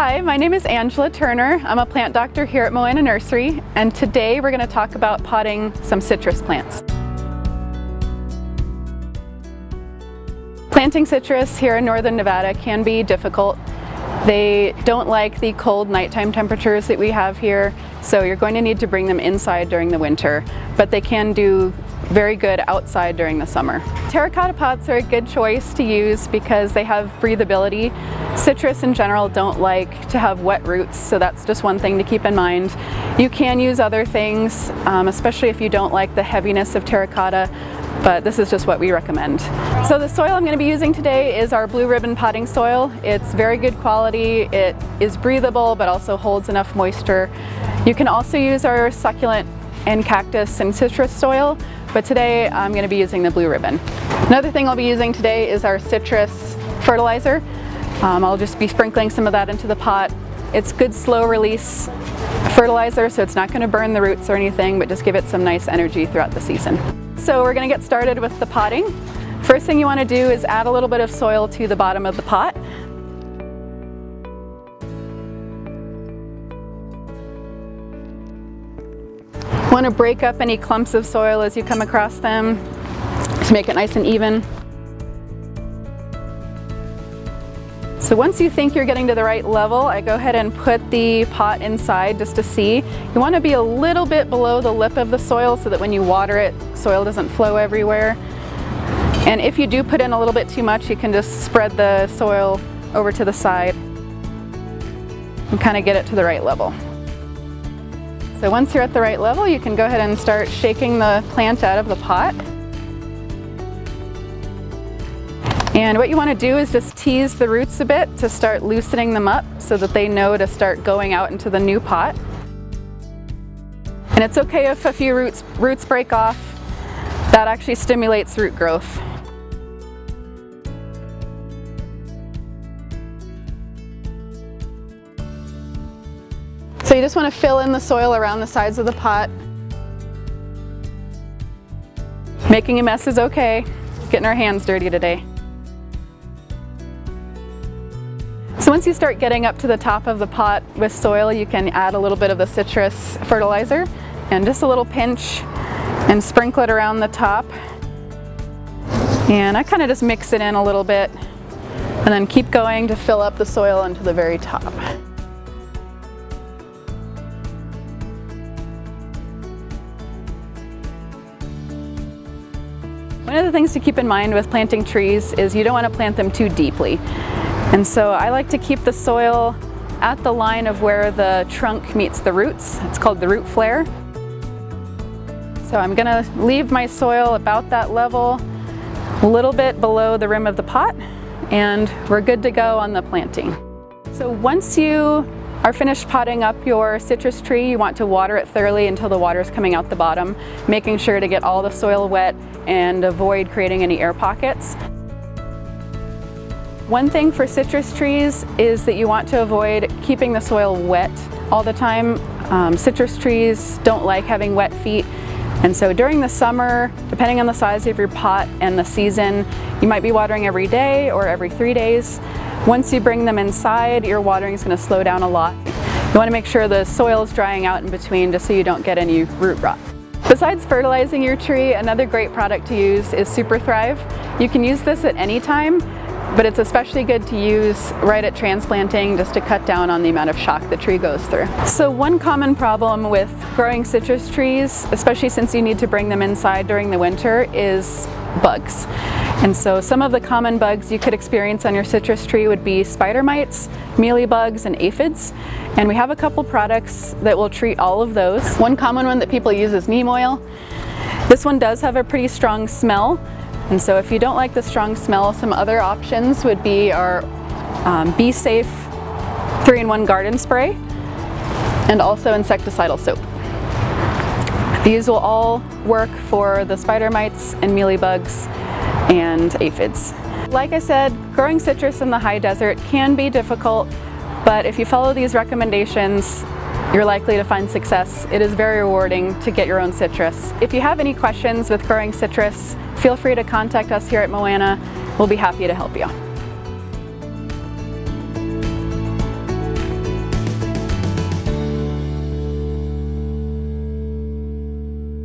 Hi, my name is Angela Turner. I'm a plant doctor here at Moana Nursery, and today we're going to talk about potting some citrus plants. Planting citrus here in northern Nevada can be difficult. They don't like the cold nighttime temperatures that we have here, so you're going to need to bring them inside during the winter, but they can do very good outside during the summer. Terracotta pots are a good choice to use because they have breathability. Citrus in general don't like to have wet roots, so that's just one thing to keep in mind. You can use other things, especially if you don't like the heaviness of terracotta, but this is just what we recommend. So the soil I'm going to be using today is our blue ribbon potting soil. It's very good quality, it is breathable but also holds enough moisture. You can also use our succulent and cactus and citrus soil, but today I'm going to be using the blue ribbon. Another thing I'll be using today is our citrus fertilizer. I'll just be sprinkling some of that into the pot. It's good slow release fertilizer, so it's not going to burn the roots or anything, but just give it some nice energy throughout the season. So we're going to get started with the potting. First thing you want to do is add a little bit of soil to the bottom of the pot. You want to break up any clumps of soil as you come across them to make it nice and even. So once you think you're getting to the right level, I go ahead and put the pot inside just to see. You want to be a little bit below the lip of the soil so that when you water it, soil doesn't flow everywhere. And if you do put in a little bit too much, you can just spread the soil over to the side and kind of get it to the right level. So once you're at the right level, you can go ahead and start shaking the plant out of the pot. And what you want to do is just tease the roots a bit to start loosening them up so that they know to start going out into the new pot. And it's okay if a few roots break off. That actually stimulates root growth. So you just want to fill in the soil around the sides of the pot. Making a mess is okay. Getting our hands dirty today. So once you start getting up to the top of the pot with soil, you can add a little bit of the citrus fertilizer and just a little pinch and sprinkle it around the top. And I kind of just mix it in a little bit and then keep going to fill up the soil into the very top. One of the things to keep in mind with planting trees is you don't want to plant them too deeply. And so I like to keep the soil at the line of where the trunk meets the roots. It's called the root flare. So I'm going to leave my soil about that level, a little bit below the rim of the pot, and we're good to go on the planting. So once you are finished potting up your citrus tree, you want to water it thoroughly until the water is coming out the bottom, making sure to get all the soil wet and avoid creating any air pockets. One thing for citrus trees is that you want to avoid keeping the soil wet all the time. Citrus trees don't like having wet feet, and so during the summer, depending on the size of your pot and the season, you might be watering every day or every 3 days. Once you bring them inside, your watering is going to slow down a lot. You want to make sure the soil is drying out in between just so you don't get any root rot. Besides fertilizing your tree, another great product to use is Super Thrive. You can use this at any time, but it's especially good to use right at transplanting just to cut down on the amount of shock the tree goes through. So one common problem with growing citrus trees, especially since you need to bring them inside during the winter, is bugs. And so some of the common bugs you could experience on your citrus tree would be spider mites, mealybugs, and aphids. And we have a couple products that will treat all of those. One common one that people use is neem oil. This one does have a pretty strong smell. And so if you don't like the strong smell, some other options would be our Be Safe 3-in-1 garden spray and also insecticidal soap. These will all work for the spider mites and mealybugs and aphids. Like I said, growing citrus in the high desert can be difficult, but if you follow these recommendations, you're likely to find success. It is very rewarding to get your own citrus. If you have any questions with growing citrus, feel free to contact us here at Moana. We'll be happy to help you.